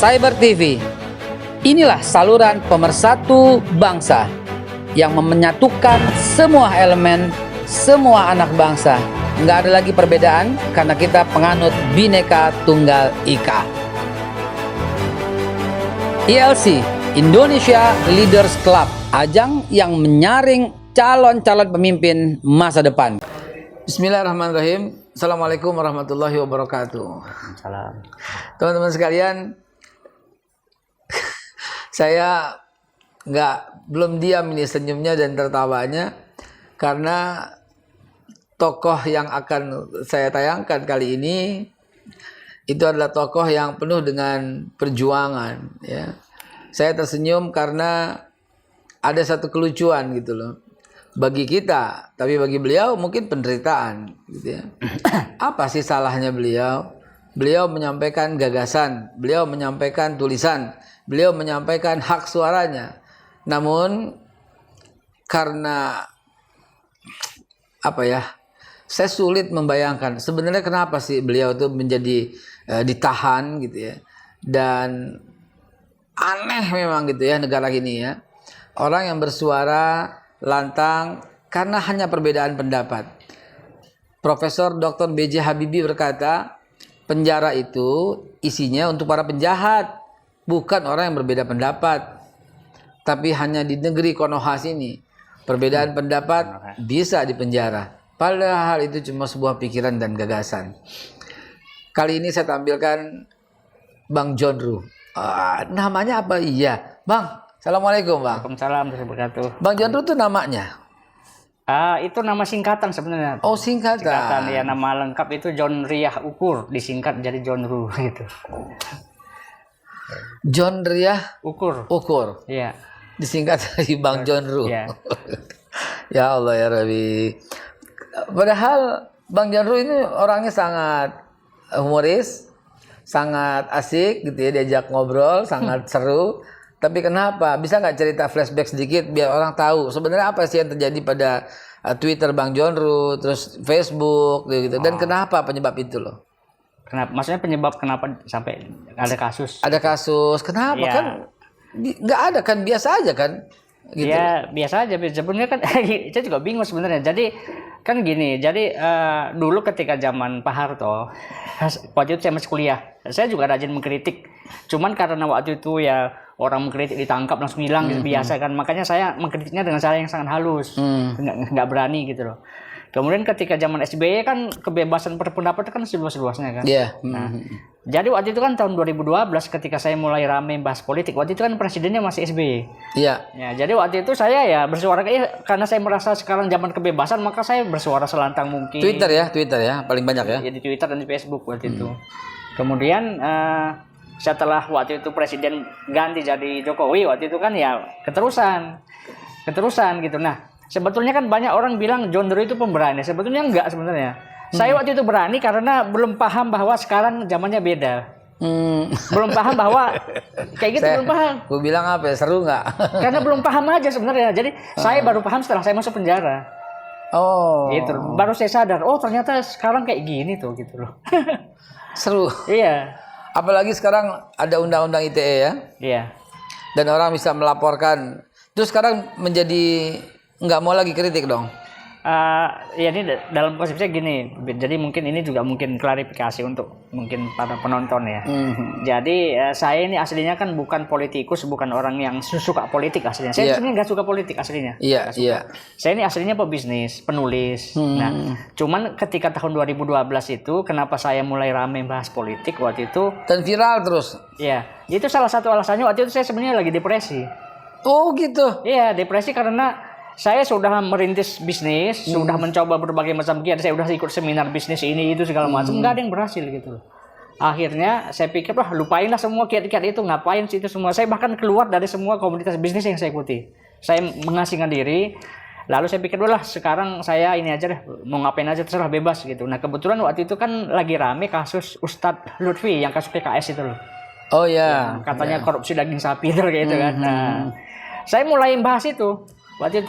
Cyber TV. Inilah saluran pemersatu bangsa yang menyatukan semua elemen, semua anak bangsa. Nggak ada lagi perbedaan karena kita penganut Bhinneka Tunggal Ika. ILC, Indonesia Leaders Club, ajang yang menyaring calon-calon pemimpin masa depan. Bismillahirrahmanirrahim. Assalamualaikum warahmatullahi wabarakatuh. Salam. Teman-teman sekalian, saya belum diam ini senyumnya dan tertawanya karena tokoh yang akan saya tayangkan kali ini itu adalah tokoh yang penuh dengan perjuangan. Ya, saya tersenyum karena ada satu kelucuan gitu loh. Bagi kita, tapi bagi beliau mungkin penderitaan gitu ya. Apa sih salahnya beliau? Beliau menyampaikan gagasan, beliau menyampaikan tulisan, beliau menyampaikan hak suaranya. Namun karena saya sulit membayangkan sebenarnya kenapa sih beliau itu menjadi ditahan gitu ya. Dan aneh memang gitu ya negara ini ya. Orang yang bersuara lantang karena hanya perbedaan pendapat. Profesor Dr. B.J. Habibie berkata, penjara itu isinya untuk para penjahat, bukan orang yang berbeda pendapat. Tapi hanya di negeri Konoha sini, perbedaan pendapat bisa dipenjara. Padahal itu cuma sebuah pikiran dan gagasan. Kali ini saya tampilkan Bang John Ruh. Namanya apa? Iya, Bang. Assalamualaikum, Bang. Waalaikumsalam warahmatullahi wabarakatuh. Bang John Ruh itu namanya? Itu nama singkatan sebenarnya. Oh, singkatan. Singkatan ya, nama lengkap itu John Riah Ukur, disingkat jadi John Ruh gitu. John Riah Ukur. Iya. Disingkat dari Bang John Ruh. Iya. Ya Allah ya Rabbi. Padahal Bang John Ruh ini orangnya sangat humoris, sangat asik gitu ya, diajak ngobrol, sangat seru. Tapi kenapa? Bisa nggak cerita flashback sedikit biar orang tahu sebenarnya apa sih yang terjadi pada Twitter Bang John Ruh, terus Facebook gitu. Dan kenapa penyebab itu loh? Kenapa? Maksudnya penyebab kenapa sampai ada kasus? Ada kasus. Kenapa? Ya. Kan nggak ada kan, biasa aja kan? Gitu. Ya biasa aja. Sebenarnya kan saya juga bingung sebenarnya. Jadi kan gini. Jadi dulu ketika zaman Pak Harto, waktu itu saya masih kuliah, saya juga rajin mengkritik. Cuman karena waktu itu ya orang mengkritik ditangkap langsung hilang gitu, biasa kan. Makanya saya mengkritiknya dengan cara yang sangat halus, nggak berani gitu loh. Kemudian ketika zaman SBY kan kebebasan berpendapat kan seluas-luasnya kan. Iya. Nah, jadi waktu itu kan tahun 2012 ketika saya mulai ramai bahas politik, waktu itu kan presidennya masih SBY. Iya. Ya, jadi waktu itu saya ya bersuara karena saya merasa sekarang zaman kebebasan, maka saya bersuara selantang mungkin. Twitter ya, paling banyak ya. Ya di Twitter dan di Facebook waktu itu. Kemudian setelah waktu itu presiden ganti jadi Jokowi, waktu itu kan ya keterusan gitu. Nah, sebetulnya kan banyak orang bilang John Ruh itu pemberani. Sebetulnya enggak sebenarnya. Saya waktu itu berani karena belum paham bahwa sekarang zamannya beda. Belum paham bahwa kayak gitu, belum paham. Gue bilang apa ya, seru nggak? Karena belum paham aja sebenarnya. Jadi saya baru paham setelah saya masuk penjara. Oh. Gitu. Baru saya sadar, oh ternyata sekarang kayak gini tuh gitu loh. Seru. Iya. Apalagi sekarang ada undang-undang ITE ya. Iya. Dan orang bisa melaporkan. Terus sekarang menjadi nggak mau lagi kritik dong. Ya ini dalam konsepnya gini, jadi mungkin ini juga mungkin klarifikasi untuk mungkin para penonton ya. Jadi saya ini aslinya kan bukan politikus, bukan orang yang suka politik aslinya. Saya sebenarnya nggak suka politik aslinya. Iya, iya. Saya ini aslinya pebisnis, penulis. Nah, cuman ketika tahun 2012 itu, kenapa saya mulai rame bahas politik waktu itu? Dan viral terus. Iya, itu salah satu alasannya waktu itu saya sebenarnya lagi depresi. Oh gitu. Iya, depresi karena saya sudah merintis bisnis, sudah mencoba berbagai macam giat. Saya sudah ikut seminar bisnis ini itu segala macam, nggak ada yang berhasil gitu loh. Akhirnya saya pikir, wah lupainlah semua kiat-kiat itu, ngapain sih itu semua. Saya bahkan keluar dari semua komunitas bisnis yang saya ikuti. Saya mengasingkan diri. Lalu saya pikir, lah sekarang saya ini aja deh, mau ngapain aja terserah bebas gitu. Nah kebetulan waktu itu kan lagi rame kasus Ustadz Lutfi yang kasus PKS itu loh. Oh ya. Katanya korupsi daging sapi itu gitu kan. Nah, saya mulai bahas itu. Waktu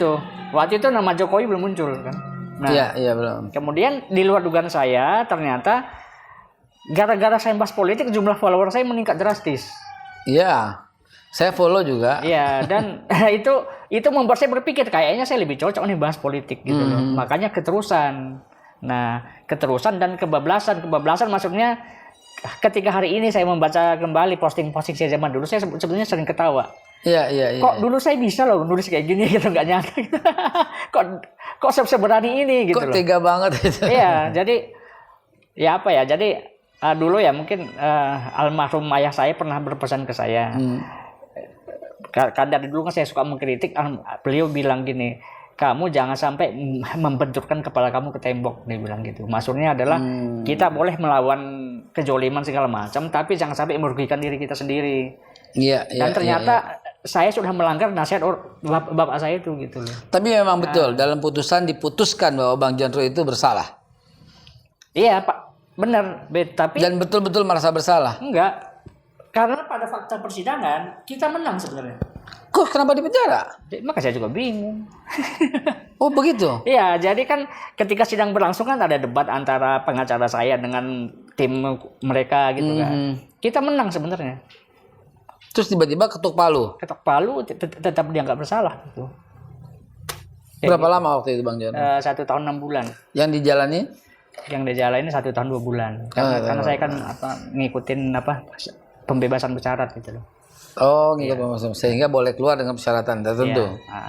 itu nama Jokowi belum muncul kan. Nah, iya belum. Kemudian di luar dugaan saya ternyata gara-gara saya bahas politik jumlah follower saya meningkat drastis. Iya. Saya follow juga. Iya, dan itu membuat saya berpikir kayaknya saya lebih cocok nih bahas politik gitu loh. Makanya keterusan. Nah, keterusan dan kebablasan. Kebablasan maksudnya ketika hari ini saya membaca kembali posting-posting saya zaman dulu, saya sebenarnya sering ketawa. Iya. Kok dulu saya bisa loh nulis kayak gini gitu, nggak nyangka. kok seberani ini gitu Kok loh. tega banget itu. Iya, jadi ya apa ya? Jadi dulu ya mungkin almarhum ayah saya pernah berpesan ke saya. Kadang dulu kan saya suka mengkritik, beliau bilang gini, kamu jangan sampai membenturkan kepala kamu ke tembok, dia bilang gitu. Maksudnya adalah kita boleh melawan kejoliman segala macam, tapi jangan sampai merugikan diri kita sendiri. Iya. Dan ternyata saya sudah melanggar nasihat bapak saya itu gitu loh. Tapi memang betul dalam putusan diputuskan bahwa Bang John Ruh itu bersalah. Iya Pak, benar. Tapi Dan betul-betul merasa bersalah. enggak. Karena pada fakta persidangan kita menang sebenarnya. Kok kenapa dipenjara? Maka saya juga bingung. Oh begitu. Iya, jadi kan ketika sidang berlangsung kan ada debat antara pengacara saya dengan tim mereka gitu kan. Kita menang sebenarnya. Terus tiba-tiba ketuk palu. Ketok palu tetap dia nggak bersalah gitu. Berapa lama waktu itu Bang John? 1 tahun 6 bulan. Yang dijalani? Yang dia jalani 1 tahun 2 bulan. Karena saya kan ngikutin pembebasan bersyarat gitu loh. Oh, ngikut pembebasan. Sehingga boleh keluar dengan persyaratan tertentu. Iya.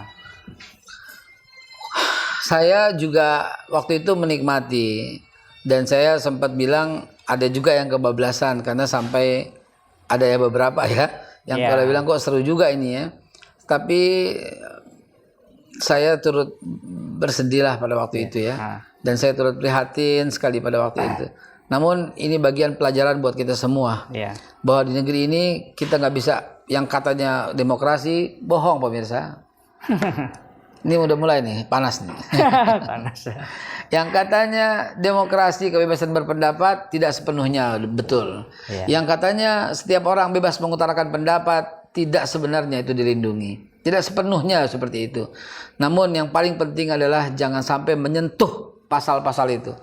Saya juga waktu itu menikmati, dan saya sempat bilang ada juga yang kebablasan karena sampai ada ya beberapa ya yang pada bilang kok seru juga ini ya. Tapi saya turut bersedihlah pada waktu itu ya. Dan saya turut prihatin sekali pada waktu itu. Namun ini bagian pelajaran buat kita semua. Bahwa di negeri ini kita nggak bisa yang katanya demokrasi, bohong pemirsa. Ini udah mulai nih, panas nih. Panas. Yang katanya demokrasi, kebebasan berpendapat tidak sepenuhnya betul. Yang katanya setiap orang bebas mengutarakan pendapat tidak sebenarnya itu dilindungi. Tidak sepenuhnya seperti itu. Namun yang paling penting adalah jangan sampai menyentuh pasal-pasal itu.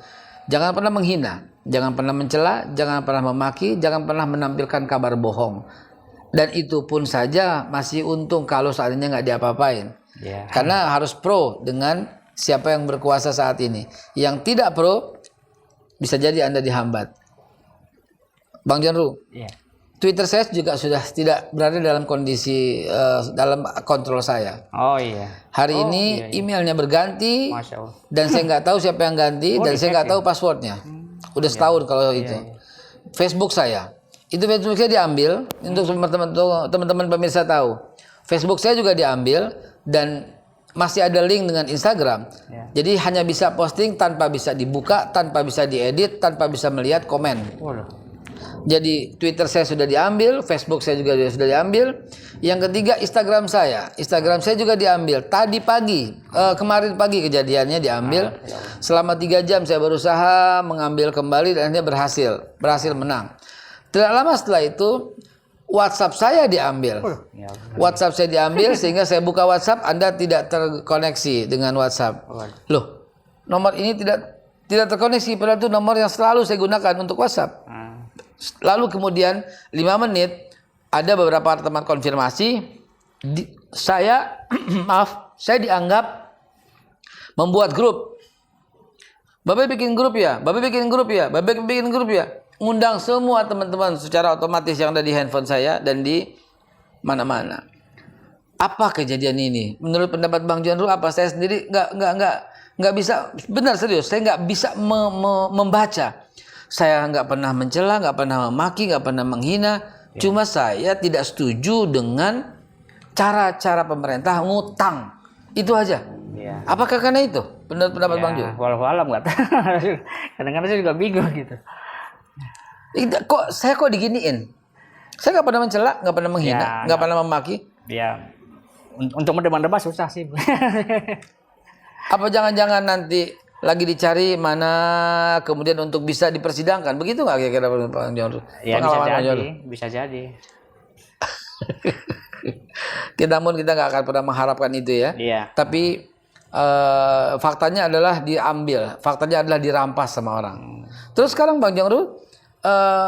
Jangan pernah menghina, jangan pernah mencela, jangan pernah memaki, jangan pernah menampilkan kabar bohong. Dan itu pun saja masih untung kalau seandainya nggak diapa-apain. Karena harus pro dengan siapa yang berkuasa saat ini. Yang tidak pro bisa jadi Anda dihambat. Bang John Ruh, Twitter saya juga sudah tidak berada dalam kondisi dalam kontrol saya. Oh iya. Hari ini emailnya berganti, dan saya nggak tahu siapa yang ganti, dan saya nggak tahu passwordnya. Udah setahun kalau itu. Facebook saya, itu Facebook saya diambil. Untuk teman-teman pemirsa tahu, Facebook saya juga diambil dan masih ada link dengan Instagram. Jadi hanya bisa posting tanpa bisa dibuka, tanpa bisa diedit, tanpa bisa melihat komen. Jadi Twitter saya sudah diambil, Facebook saya juga sudah diambil. Yang ketiga Instagram saya juga diambil. Tadi pagi, kemarin pagi kejadiannya diambil. Selama 3 jam saya berusaha mengambil kembali dan akhirnya berhasil menang. Tidak lama setelah itu WhatsApp saya diambil. WhatsApp saya diambil sehingga saya buka WhatsApp, Anda tidak terkoneksi dengan WhatsApp. Loh, nomor ini tidak terkoneksi, padahal itu nomor yang selalu saya gunakan untuk WhatsApp. Lalu kemudian 5 menit ada beberapa teman konfirmasi, saya dianggap membuat grup. Babe bikin grup ya, ngundang semua teman-teman secara otomatis yang ada di handphone saya dan di mana-mana. Apa kejadian ini? Menurut pendapat Bang John Ruh apa? Saya sendiri nggak bisa, benar serius, saya nggak bisa membaca. Saya nggak pernah mencela, nggak pernah memaki, nggak pernah menghina. Cuma saya tidak setuju dengan cara-cara pemerintah ngutang. Itu aja. Apakah karena itu? Pendapat Bang John? Walau alam nggak tahu. Kadang-kadang saya juga bingung gitu. Kok diginiin? Saya nggak pernah mencela, nggak pernah menghina, nggak pernah memaki. Ya, untuk mendebat susah sih. Apa jangan-jangan nanti lagi dicari mana kemudian untuk bisa dipersidangkan, begitu nggak kira-kira Pak John? Ya bisa jadi. Namun kita nggak akan pernah mengharapkan itu ya. Tapi faktanya adalah diambil, faktanya adalah dirampas sama orang. Terus sekarang Bang John Ruh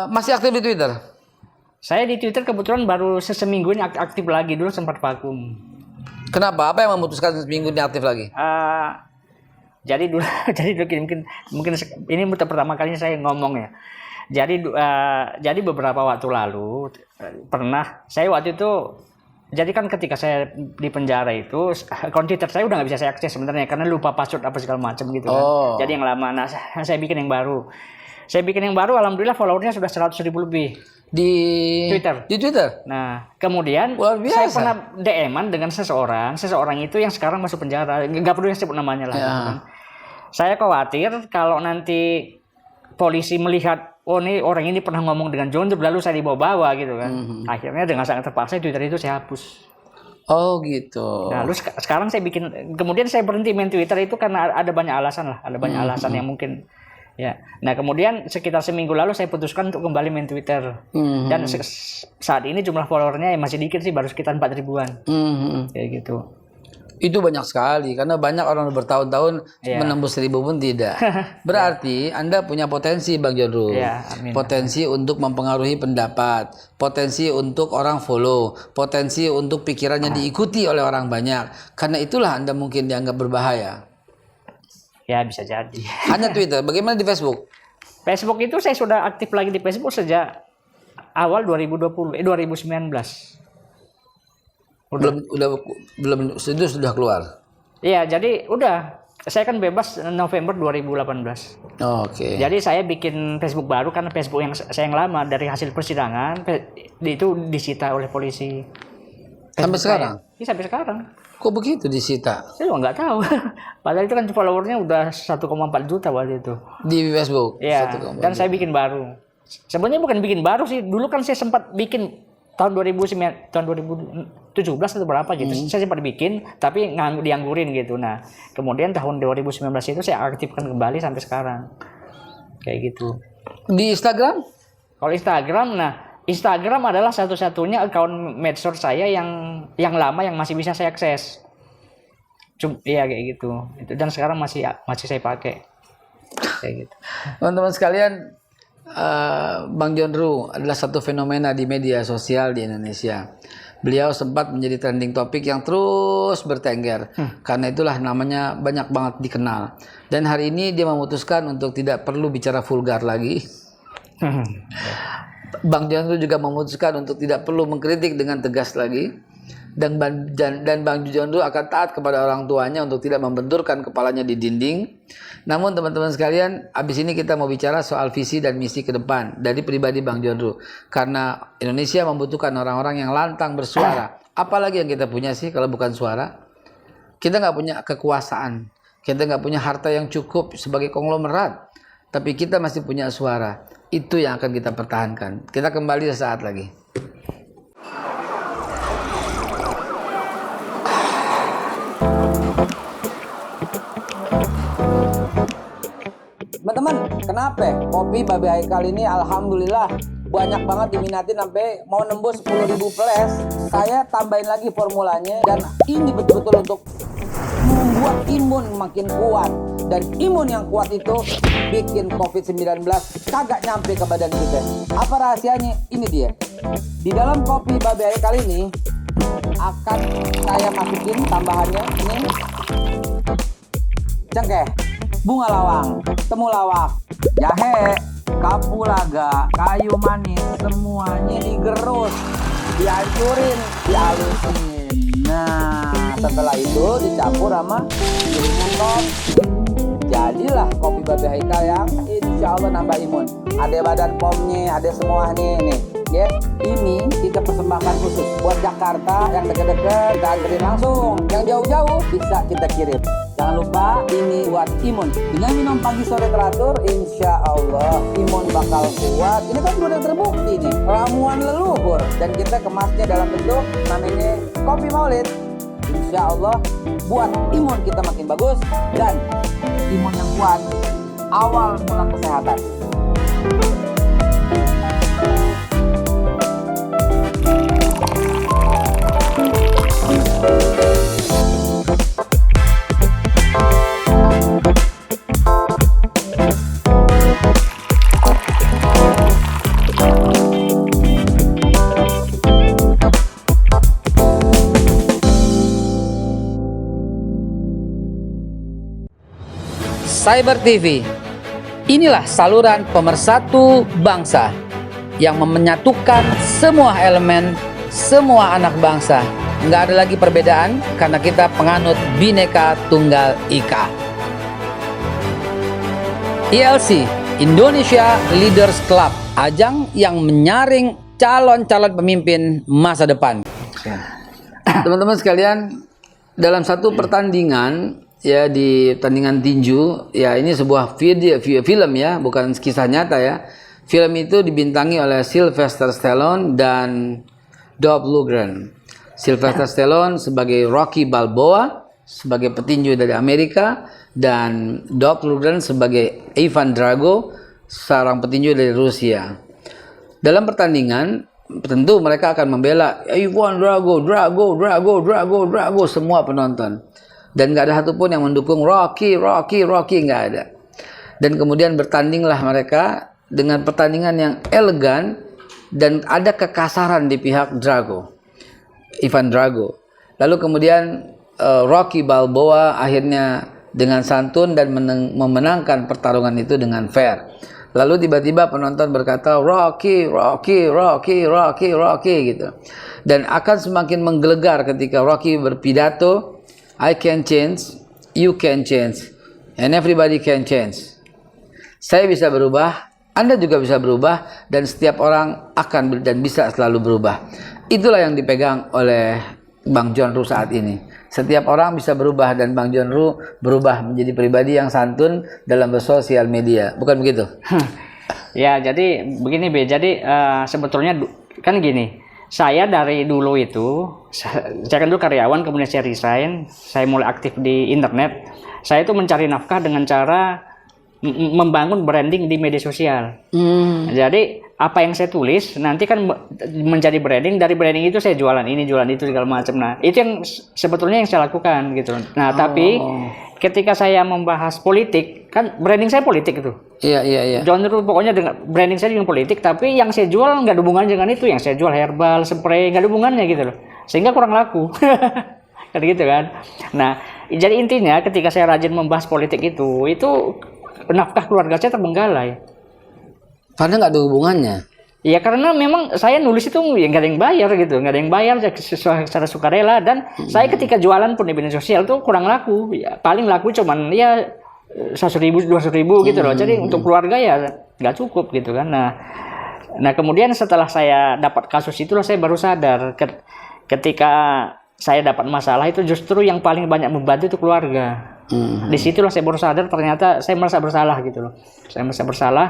masih aktif di Twitter? Saya di Twitter kebetulan baru seminggu ini aktif lagi, dulu sempat vakum. Kenapa? Apa yang memutuskan seminggu ini aktif lagi? Jadi dulu mungkin ini pertama kalinya saya ngomong ya. Jadi beberapa waktu lalu pernah saya waktu itu, jadi kan ketika saya di penjara itu akun Twitter saya udah nggak bisa saya akses sebenarnya karena lupa password apa segala macam gitu kan. Jadi yang lama, nah saya bikin yang baru. Alhamdulillah followernya sudah 100.000 lebih Di Twitter. Di Twitter. Nah kemudian Luar biasa. saya pernah DM-an dengan seseorang itu yang sekarang masuk penjara, nggak perlu yang sebut namanya lah. Ya. Gitu kan. Saya khawatir kalau nanti polisi melihat, oh ini orang ini pernah ngomong dengan John Doe, lalu saya dibawa-bawa gitu kan. Akhirnya dengan sangat terpaksa Twitter itu saya hapus. Oh gitu. Nah, lalu sekarang saya kemudian saya berhenti main Twitter itu karena ada banyak alasan lah, alasan yang mungkin ya. Nah kemudian sekitar seminggu lalu saya putuskan untuk kembali main Twitter. Dan saat ini jumlah followernya masih dikit sih, baru sekitar 4.000-an. Kayak gitu. Itu banyak sekali karena banyak orang bertahun-tahun menembus 1.000 pun tidak. Berarti Anda punya potensi Bang John Doe. Potensi untuk mempengaruhi pendapat, potensi untuk orang follow, potensi untuk pikirannya diikuti oleh orang banyak. Karena itulah Anda mungkin dianggap berbahaya. Ya bisa jadi. Hanya Twitter. Bagaimana di Facebook? Facebook itu saya sudah aktif lagi di Facebook sejak awal 2019. Belum itu sudah keluar. Iya, jadi udah. Saya kan bebas November 2018. Oke. Jadi saya bikin Facebook baru karena Facebook yang saya yang lama dari hasil persidangan itu disita oleh polisi. Sampai sekarang? Iya, sampai sekarang. Kok begitu disita? Saya juga nggak tahu. Padahal itu kan followernya udah 1,4 juta waktu itu. Di Facebook? Iya, dan saya bikin baru. Sebenarnya bukan bikin baru sih. Dulu kan saya sempat bikin tahun 2017 atau berapa gitu. Saya sempat bikin tapi dianggurin gitu. Nah, kemudian tahun 2019 itu saya aktifkan kembali sampai sekarang. Kayak gitu. Di Instagram? Kalau Instagram adalah satu-satunya akun medsos saya yang lama yang masih bisa saya akses. Iya kayak gitu. Dan sekarang masih saya pakai. Kayak gitu. Teman-teman sekalian, Bang John Doe adalah satu fenomena di media sosial di Indonesia. Beliau sempat menjadi trending topik yang terus bertengger. Karena itulah namanya banyak banget dikenal. Dan hari ini dia memutuskan untuk tidak perlu bicara vulgar lagi. Bang John Doe juga memutuskan untuk tidak perlu mengkritik dengan tegas lagi. Dan Bang John Doe akan taat kepada orang tuanya untuk tidak membenturkan kepalanya di dinding. Namun teman-teman sekalian, abis ini kita mau bicara soal visi dan misi ke depan dari pribadi Bang John Doe. Karena Indonesia membutuhkan orang-orang yang lantang bersuara. Apalagi yang kita punya sih kalau bukan suara? Kita nggak punya kekuasaan, kita nggak punya harta yang cukup sebagai konglomerat, tapi kita masih punya suara. Itu yang akan kita pertahankan. Kita kembali sesaat lagi. Teman-teman, kenapa kopi Babe Haikal ini alhamdulillah banyak banget diminatin sampai mau nembus 10.000 plus. Saya tambahin lagi formulanya dan ini betul-betul untuk membuat imun makin kuat. Dan imun yang kuat itu bikin COVID-19 kagak nyampe ke badan kita. Apa rahasianya? Ini dia. Di dalam kopi Babe Haikal ini akan saya masukin tambahannya ini cengkeh, bunga lawang, temulawak, jahe, kapulaga, kayu manis, semuanya digerus, dihancurin, dihalusin. Nah, setelah itu dicampur sama gilingan kopi. Jadilah kopi Babe Haikal yang insya Allah nambah imun. Ada badan pomnya, ada semuanya nih. Ya, ini kita persembahkan khusus buat Jakarta yang dekat-dekat, kita anterin langsung. Yang jauh-jauh bisa kita kirim. Jangan lupa ini buat imun. Dengan minum pagi sore teratur, insya Allah imun bakal kuat. Ini kan sudah terbukti nih, ramuan leluhur. Dan kita kemasnya dalam bentuk namanya kopi Maulid. Insya Allah buat imun kita makin bagus dan imun yang kuat awal mula kesehatan. Cyber TV. Inilah saluran pemersatu bangsa yang menyatukan semua elemen, semua anak bangsa. Nggak ada lagi perbedaan karena kita penganut Bhinneka Tunggal Ika. ILC, Indonesia Leaders Club, ajang yang menyaring calon-calon pemimpin masa depan. Teman-teman sekalian, dalam satu pertandingan ya, di pertandingan tinju ya, ini sebuah film ya, bukan kisah nyata ya. Film itu dibintangi oleh Sylvester Stallone dan Dolph Lundgren. Sylvester Stallone sebagai Rocky Balboa, sebagai petinju dari Amerika, dan Dolph Lundgren sebagai Ivan Drago, seorang petinju dari Rusia. Dalam pertandingan tentu mereka akan membela Ivan Drago, semua penonton. Dan nggak ada satupun yang mendukung Rocky, nggak ada. Dan kemudian bertandinglah mereka dengan pertandingan yang elegan dan ada kekasaran di pihak Ivan Drago. Lalu kemudian Rocky Balboa akhirnya dengan santun dan memenangkan pertarungan itu dengan fair. Lalu tiba-tiba penonton berkata Rocky gitu. Dan akan semakin menggelegar ketika Rocky berpidato, I can change, you can change, and everybody can change. Saya bisa berubah, Anda juga bisa berubah, dan setiap orang akan dan bisa selalu berubah. Itulah yang dipegang oleh Bang John Ruh saat ini. Setiap orang bisa berubah, dan Bang John Ruh berubah menjadi pribadi yang santun dalam bersosial media. Bukan begitu? Ya, jadi begini Be. Jadi sebetulnya kan gini. Saya dari dulu itu, saya kan dulu karyawan, kemudian saya resign, saya mulai aktif di internet. Saya itu mencari nafkah dengan cara membangun branding di media sosial. Jadi apa yang saya tulis nanti kan menjadi branding. Dari branding itu saya jualan ini, jualan itu, segala macam. Nah, itu yang sebetulnya yang saya lakukan gitu. Nah, tapi ketika saya membahas politik, kan branding saya politik itu. Iya. John Ruh pokoknya dengan branding saya dengan politik, tapi yang saya jual nggak ada hubungannya dengan itu. Yang saya jual herbal, spray, nggak ada hubungannya gitu loh. Sehingga kurang laku. Kan gitu kan. Nah, jadi intinya ketika saya rajin membahas politik itu nafkah keluarga saya terbengkalai. Karena nggak ada hubungannya. Ya karena memang saya nulis itu ya nggak ada yang bayar gitu, nggak ada yang bayar secara sukarela. Dan saya ketika jualan pun di media sosial tuh kurang laku. Ya, paling laku cuman ya 100.000, 200.000 gitu loh. Jadi untuk keluarga ya nggak cukup gitu kan. Nah kemudian setelah saya dapat kasus itulah saya baru sadar ketika saya dapat masalah itu justru yang paling banyak membantu itu keluarga. Disitulah saya baru sadar ternyata saya merasa bersalah gitu loh. Saya merasa bersalah.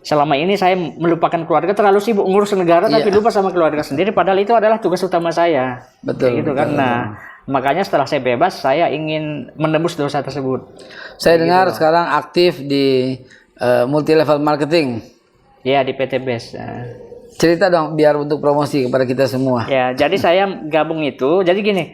Selama ini saya melupakan keluarga, terlalu sibuk ngurus negara tapi lupa sama keluarga sendiri. Padahal itu adalah tugas utama saya. Betul. Gitu kan. Nah, makanya setelah saya bebas, saya ingin menembus dosa tersebut. Saya dengar sekarang aktif di multi level marketing. Ya, di PT BES. Cerita dong biar untuk promosi kepada kita semua. Ya, jadi saya gabung itu. Jadi gini.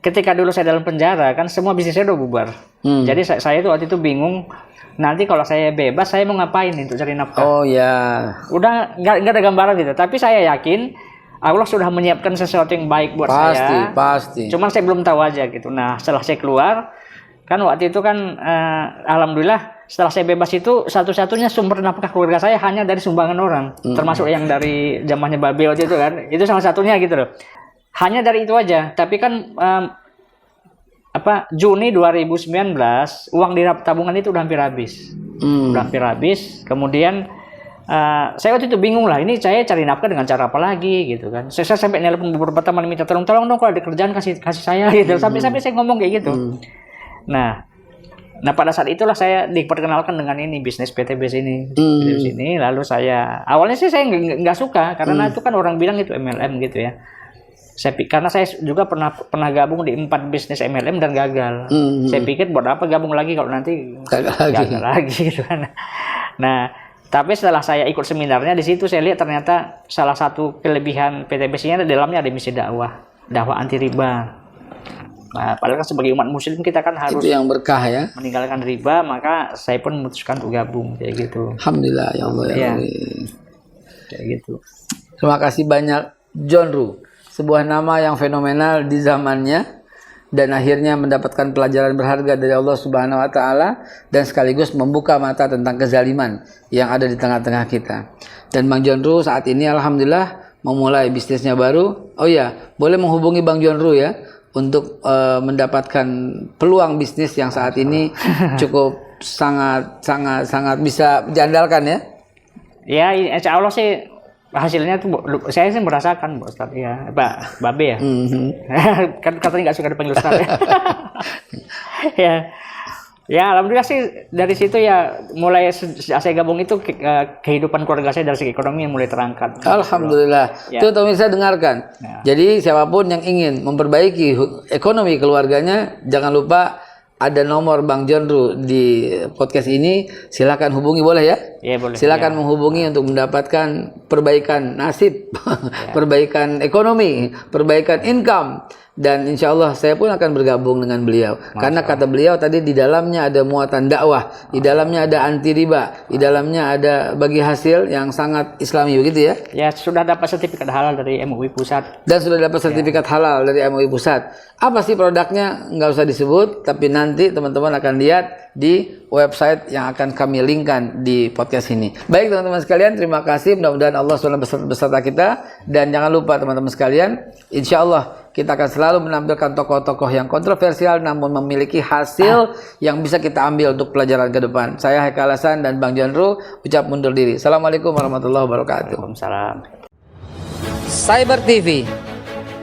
Ketika dulu saya dalam penjara kan semua bisnis saya udah bubar. Jadi saya itu waktu itu bingung. Nanti kalau saya bebas saya mau ngapain untuk cari nafkah? Oh ya. Udah nggak ada gambaran gitu. Tapi saya yakin Allah sudah menyiapkan sesuatu yang baik buat saya. Pasti. Cuman saya belum tahu aja gitu. Nah setelah saya keluar kan waktu itu kan alhamdulillah setelah saya bebas itu satu-satunya sumber nafkah keluarga saya hanya dari sumbangan orang. Termasuk yang dari zamannya Babe waktu itu kan. Itu salah satunya gitu loh. Hanya dari itu aja, tapi kan Juni 2019 uang di tabungan itu udah hampir habis. Udah hampir habis. Kemudian saya waktu itu bingung lah, ini saya cari nafkah dengan cara apa lagi gitu kan. Saya sampai nelpon beberapa teman minta tolong dong kalau ada kerjaan kasih saya gitu. Sampai saya ngomong kayak gitu. Nah pada saat itulah saya diperkenalkan dengan ini bisnis PT BES ini. Di sini lalu saya awalnya sih saya nggak suka karena itu kan orang bilang itu MLM gitu ya. Karena saya juga pernah gabung di 4 bisnis MLM dan gagal. Saya pikir buat apa gabung lagi kalau nanti gagal lagi gitu kan. Nah, tapi setelah saya ikut seminarnya di situ saya lihat ternyata salah satu kelebihan PT BES ini dalamnya ada misi dakwah anti riba. Nah, padahal kan sebagai umat muslim kita kan harus itu yang berkah ya. Meninggalkan riba, maka saya pun memutuskan untuk gabung kayak gitu. Alhamdulillah ya Allah ya. Kayak gitu. Terima kasih banyak John Ruh. Sebuah nama yang fenomenal di zamannya dan akhirnya mendapatkan pelajaran berharga dari Allah Subhanahu wa taala dan sekaligus membuka mata tentang kezaliman yang ada di tengah-tengah kita. Dan Bang Jonru saat ini alhamdulillah memulai bisnisnya baru. Oh ya, boleh menghubungi Bang Jonru ya untuk mendapatkan peluang bisnis yang saat ini cukup sangat bisa diandalkan ya. Ya, insya Allah sih hasilnya tuh saya sih merasakan Pak Ustadz ya, Pak Babe ya. Kan katanya nggak suka dipanggil Ustadz ya. Ya, alhamdulillah sih dari situ ya mulai saya gabung itu kehidupan keluarga saya dari segi ekonomi yang mulai terangkat. Alhamdulillah. Ya. Itu pemirsa dengarkan. Ya. Jadi siapapun yang ingin memperbaiki ekonomi keluarganya, jangan lupa ada nomor Bang Jonru di podcast ini, silakan hubungi, boleh ya? Iya boleh. Silakan menghubungi untuk mendapatkan perbaikan nasib, perbaikan ekonomi, perbaikan income. Dan insya Allah saya pun akan bergabung dengan beliau. Karena kata beliau tadi di dalamnya ada muatan dakwah, di dalamnya ada anti riba, di dalamnya ada bagi hasil yang sangat islami, begitu ya? Ya, sudah dapat sertifikat halal dari MUI Pusat. Dan sudah dapat sertifikat halal dari MUI Pusat. Apa sih produknya? Nggak usah disebut, tapi nanti teman-teman akan lihat di website yang akan kami linkkan di podcast ini. Baik teman-teman sekalian, terima kasih. Mudah-mudahan Allah SWT beserta kita. Dan jangan lupa teman-teman sekalian, insya Allah kita akan selalu menampilkan tokoh-tokoh yang kontroversial namun memiliki hasil yang bisa kita ambil untuk pelajaran ke depan. Saya Haikal Hasan dan Bang Jonru ucap mundur diri. Assalamualaikum warahmatullahi wabarakatuh. Waalaikumsalam. Cyber TV,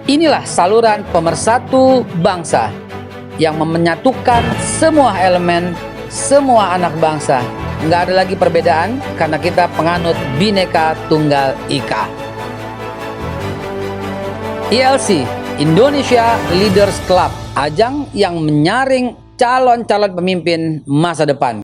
inilah saluran pemersatu bangsa yang menyatukan semua elemen, semua anak bangsa. Nggak ada lagi perbedaan karena kita penganut Bhinneka Tunggal Ika. ILC, Indonesia Leaders Club, ajang yang menyaring calon-calon pemimpin masa depan.